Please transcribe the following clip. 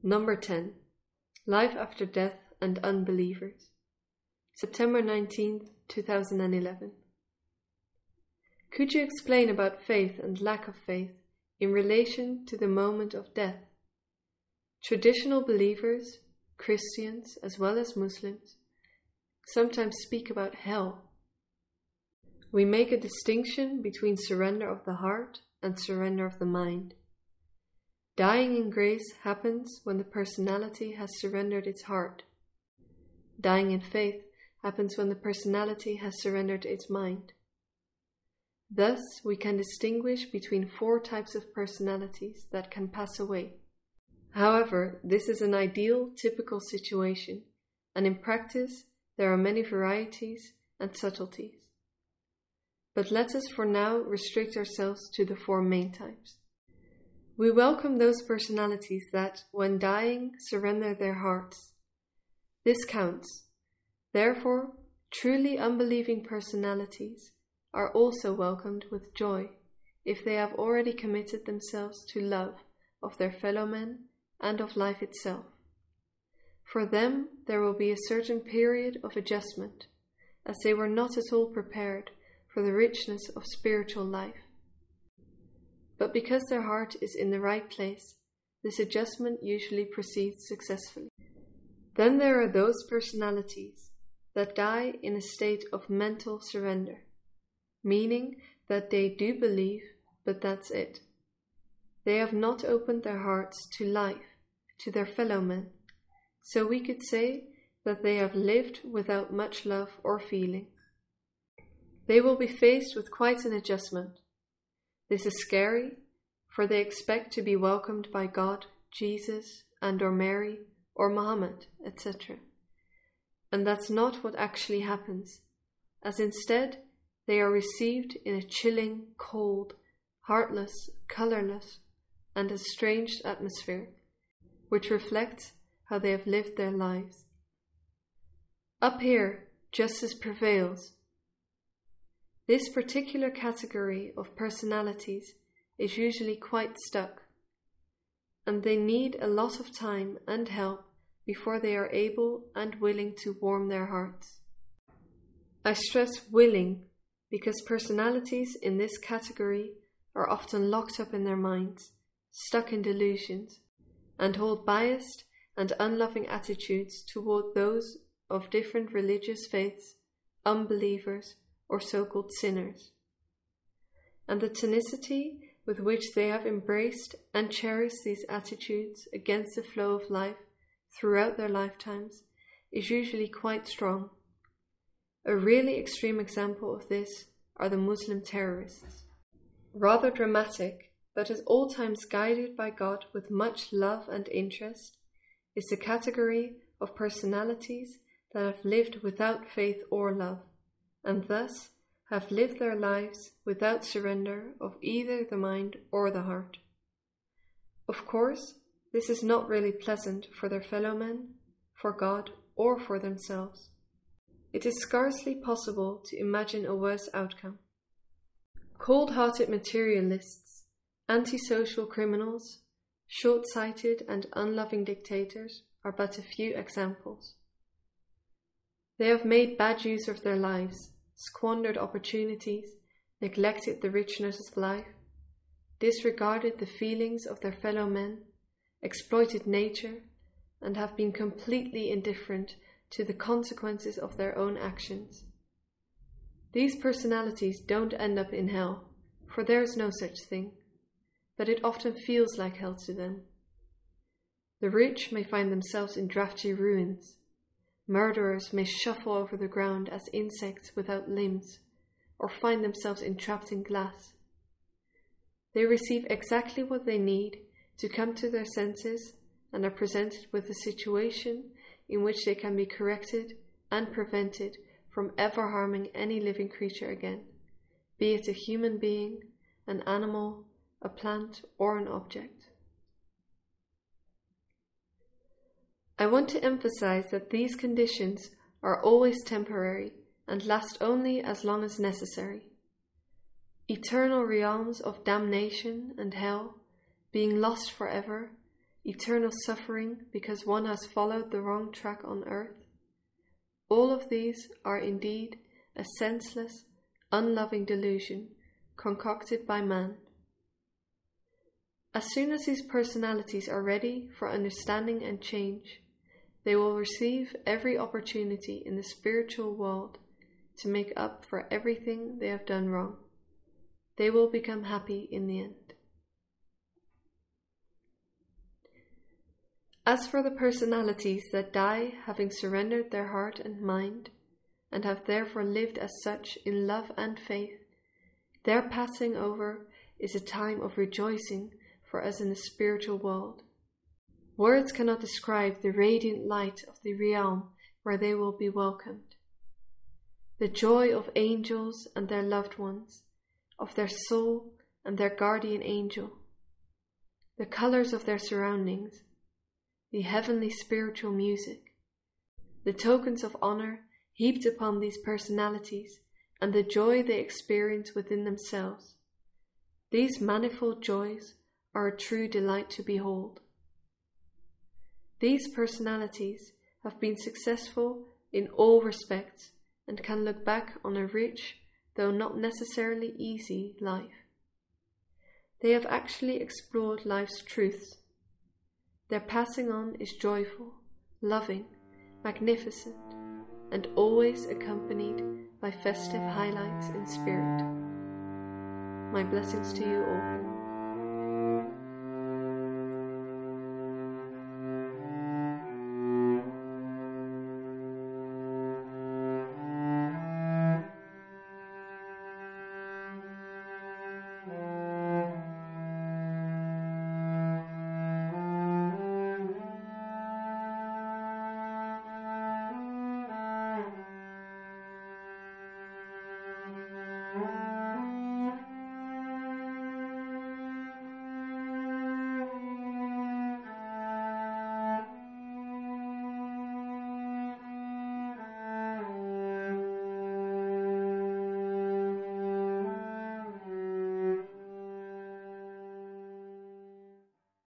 Number 10. Life After Death and Unbelievers. September 19th, 2011. Could you explain about faith and lack of faith in relation to the moment of death? Traditional believers, Christians as well as Muslims, sometimes speak about hell. We make a distinction between surrender of the heart and surrender of the mind. Dying in grace happens when the personality has surrendered its heart. Dying in faith happens when the personality has surrendered its mind. Thus, we can distinguish between 4 types of personalities that can pass away. However, this is an ideal, typical situation, and in practice, there are many varieties and subtleties. But let us for now restrict ourselves to the 4 main types. We welcome those personalities that, when dying, surrender their hearts. This counts. Therefore, truly unbelieving personalities are also welcomed with joy if they have already committed themselves to love of their fellow men and of life itself. For them, there will be a certain period of adjustment, as they were not at all prepared for the richness of spiritual life. But because their heart is in the right place, this adjustment usually proceeds successfully. Then there are those personalities that die in a state of mental surrender, meaning that they do believe, but that's it. They have not opened their hearts to life, to their fellow men, so we could say that they have lived without much love or feeling. They will be faced with quite an adjustment. This is scary, for they expect to be welcomed by God, Jesus, and/or Mary, or Muhammad, etc. And that's not what actually happens, as instead they are received in a chilling, cold, heartless, colourless, and estranged atmosphere, which reflects how they have lived their lives. Up here, justice prevails. This particular category of personalities is usually quite stuck, and they need a lot of time and help before they are able and willing to warm their hearts. I stress willing because personalities in this category are often locked up in their minds, stuck in delusions, and hold biased and unloving attitudes toward those of different religious faiths, unbelievers, or so-called sinners. And the tenacity with which they have embraced and cherished these attitudes against the flow of life throughout their lifetimes is usually quite strong. A really extreme example of this are the Muslim terrorists. Rather dramatic, but at all times guided by God with much love and interest, is the category of personalities that have lived without faith or love, and thus have lived their lives without surrender of either the mind or the heart. Of course, this is not really pleasant for their fellow men, for God, or for themselves. It is scarcely possible to imagine a worse outcome. Cold-hearted materialists, antisocial criminals, short-sighted and unloving dictators are but a few examples. They have made bad use of their lives, squandered opportunities, neglected the richness of life, disregarded the feelings of their fellow men, exploited nature, and have been completely indifferent to the consequences of their own actions. These personalities don't end up in hell, for there is no such thing, but it often feels like hell to them. The rich may find themselves in drafty ruins. Murderers may shuffle over the ground as insects without limbs, or find themselves entrapped in glass. They receive exactly what they need to come to their senses and are presented with a situation in which they can be corrected and prevented from ever harming any living creature again, be it a human being, an animal, a plant, or an object. I want to emphasize that these conditions are always temporary and last only as long as necessary. Eternal realms of damnation and hell, being lost forever, eternal suffering because one has followed the wrong track on earth. All of these are indeed a senseless, unloving delusion concocted by man. As soon as these personalities are ready for understanding and change, they will receive every opportunity in the spiritual world to make up for everything they have done wrong. They will become happy in the end. As for the personalities that die having surrendered their heart and mind, and have therefore lived as such in love and faith, their passing over is a time of rejoicing for us in the spiritual world. Words cannot describe the radiant light of the realm where they will be welcomed. The joy of angels and their loved ones, of their soul and their guardian angel, the colors of their surroundings, the heavenly spiritual music, the tokens of honor heaped upon these personalities, and the joy they experience within themselves. These manifold joys are a true delight to behold. These personalities have been successful in all respects and can look back on a rich, though not necessarily easy, life. They have actually explored life's truths. Their passing on is joyful, loving, magnificent, and always accompanied by festive highlights in spirit. My blessings to you all.